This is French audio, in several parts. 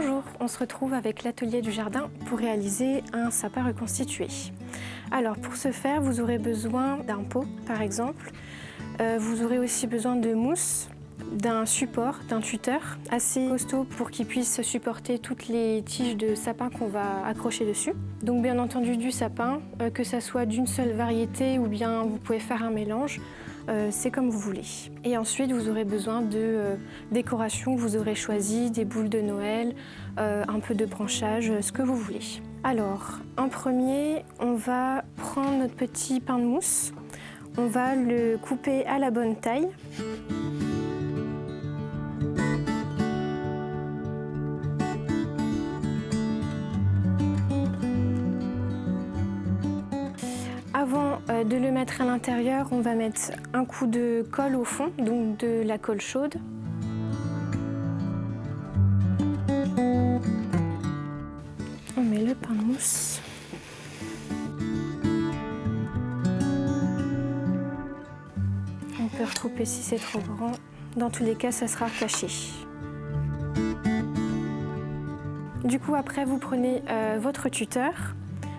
Bonjour, on se retrouve avec l'atelier du jardin pour réaliser un sapin reconstitué. Alors pour ce faire, vous aurez besoin d'un pot par exemple. Vous aurez aussi besoin de mousse, d'un support, d'un tuteur assez costaud pour qu'il puisse supporter toutes les tiges de sapin qu'on va accrocher dessus. Donc bien entendu du sapin, que ça soit d'une seule variété ou bien vous pouvez faire un mélange. C'est comme vous voulez. Et ensuite, vous aurez besoin de décorations que vous aurez choisies, des boules de Noël, un peu de branchage, ce que vous voulez. Alors, en premier, on va prendre notre petit pain de mousse. On va le couper à la bonne taille. Avant de le mettre à l'intérieur, on va mettre un coup de colle au fond, donc de la colle chaude. On met le pain de mousse. On peut recouper si c'est trop grand. Dans tous les cas, ça sera caché. Du coup, après, vous prenez votre tuteur,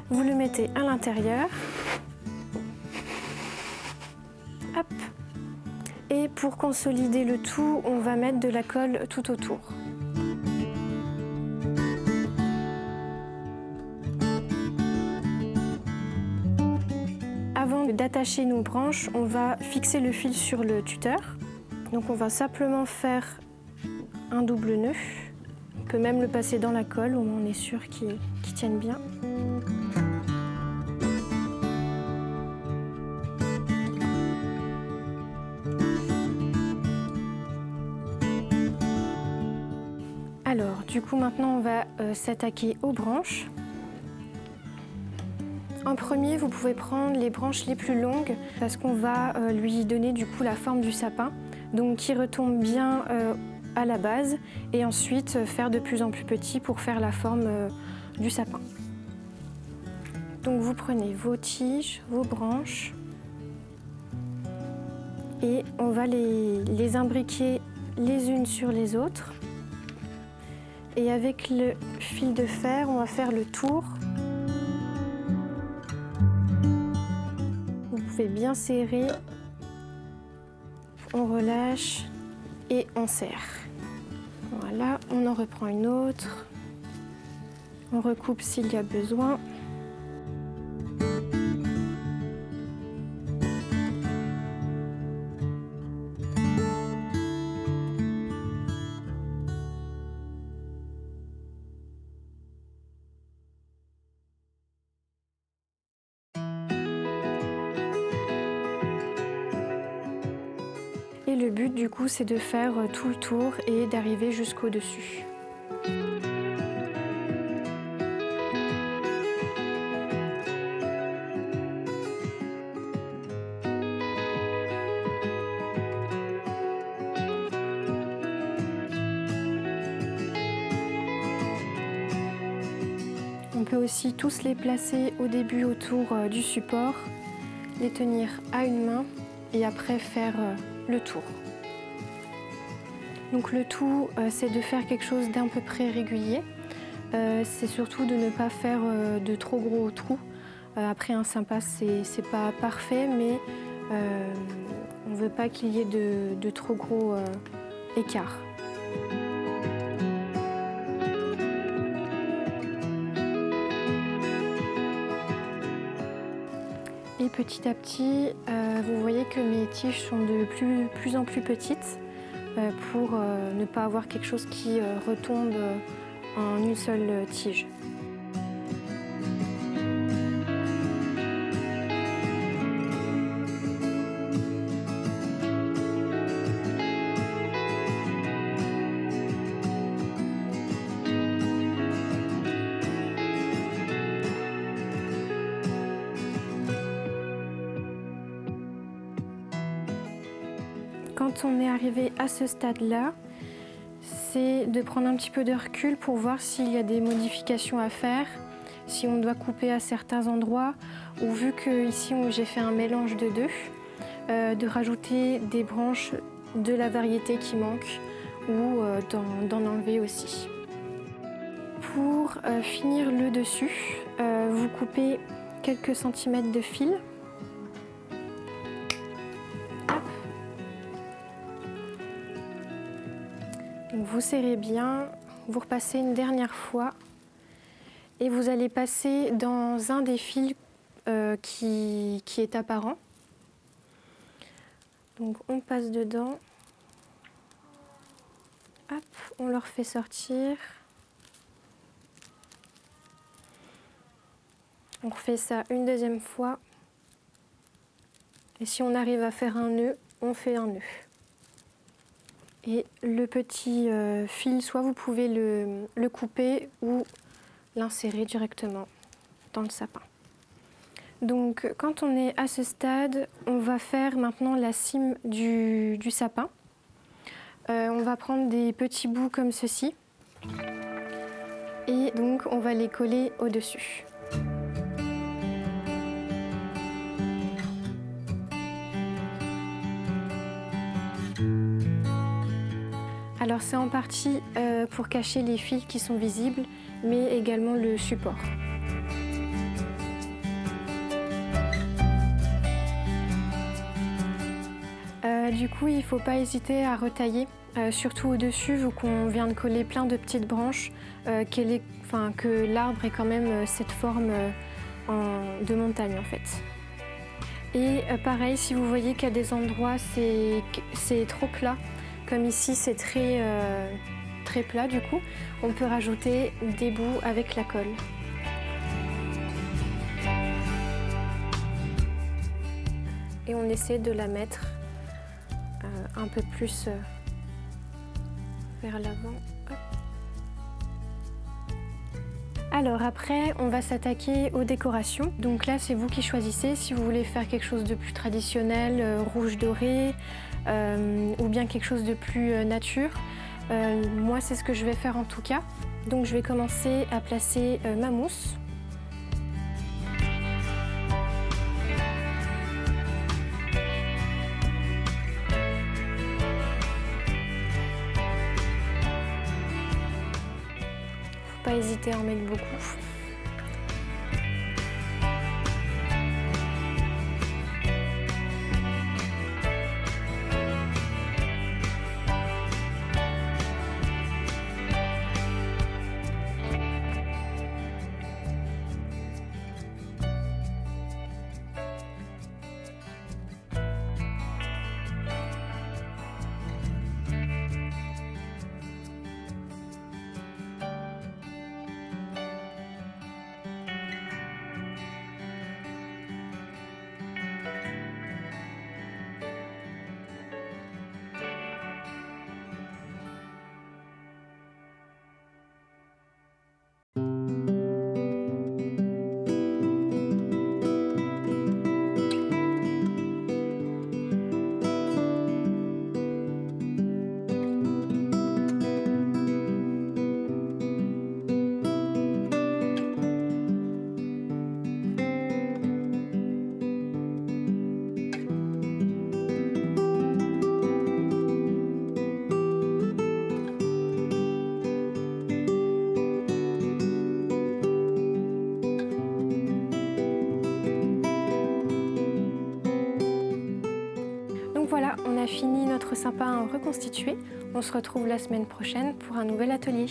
vous le mettez à l'intérieur. Hop. Et pour consolider le tout, on va mettre de la colle tout autour. Avant d'attacher nos branches, on va fixer le fil sur le tuteur. Donc on va simplement faire un double nœud. On peut même le passer dans la colle, au moins on est sûr qu'il tienne bien. Alors, du coup, maintenant, on va s'attaquer aux branches. En premier, vous pouvez prendre les branches les plus longues parce qu'on va lui donner du coup la forme du sapin, donc qui retombe bien à la base, et ensuite faire de plus en plus petit pour faire la forme du sapin. Donc vous prenez vos tiges, vos branches, et on va les imbriquer les unes sur les autres. Et avec le fil de fer, on va faire le tour. Vous pouvez bien serrer. On relâche et on serre. Voilà, on en reprend une autre. On recoupe s'il y a besoin. Et le but du coup c'est de faire tout le tour et d'arriver jusqu'au dessus. On peut aussi tous les placer au début autour du support, les tenir à une main et après faire le tour. Donc le tout, c'est de faire quelque chose d'à peu près régulier. C'est surtout de ne pas faire de trop gros trous. Après un sapin, c'est pas parfait, mais on ne veut pas qu'il y ait de trop gros écarts. Et petit à petit, vous voyez que mes tiges sont de plus en plus petites pour ne pas avoir quelque chose qui retombe en une seule tige. Quand on est arrivé à ce stade-là, c'est de prendre un petit peu de recul pour voir s'il y a des modifications à faire, si on doit couper à certains endroits, ou vu que ici j'ai fait un mélange de deux, de rajouter des branches de la variété qui manque ou d'en enlever aussi. pour finir le dessus, vous coupez quelques centimètres de fil. Hop. Donc vous serrez bien, vous repassez une dernière fois et vous allez passer dans un des fils qui est apparent. Donc on passe dedans, hop, on le refait sortir. On refait ça une deuxième fois. Et si on arrive à faire un nœud, on fait un nœud. Et le petit fil, soit vous pouvez le couper ou l'insérer directement dans le sapin. Donc quand on est à ce stade, on va faire maintenant la cime du sapin. On va prendre des petits bouts comme ceci. Et donc on va les coller au-dessus. Alors c'est en partie pour cacher les fils qui sont visibles, mais également le support. Du coup, il ne faut pas hésiter à retailler, surtout au-dessus, vu qu'on vient de coller plein de petites branches, que l'arbre ait quand même cette forme de montagne en fait. Et pareil, si vous voyez qu'à des endroits c'est trop plat, comme ici c'est très plat du coup, on peut rajouter des bouts avec la colle. Et on essaie de la mettre un peu plus vers l'avant. Alors après, on va s'attaquer aux décorations. Donc là, c'est vous qui choisissez si vous voulez faire quelque chose de plus traditionnel, rouge doré, ou bien quelque chose de plus nature. Moi, c'est ce que je vais faire en tout cas. Donc je vais commencer à placer ma mousse. Faut pas hésiter à en mettre beaucoup. Voilà, on a fini notre sapin reconstitué. On se retrouve la semaine prochaine pour un nouvel atelier.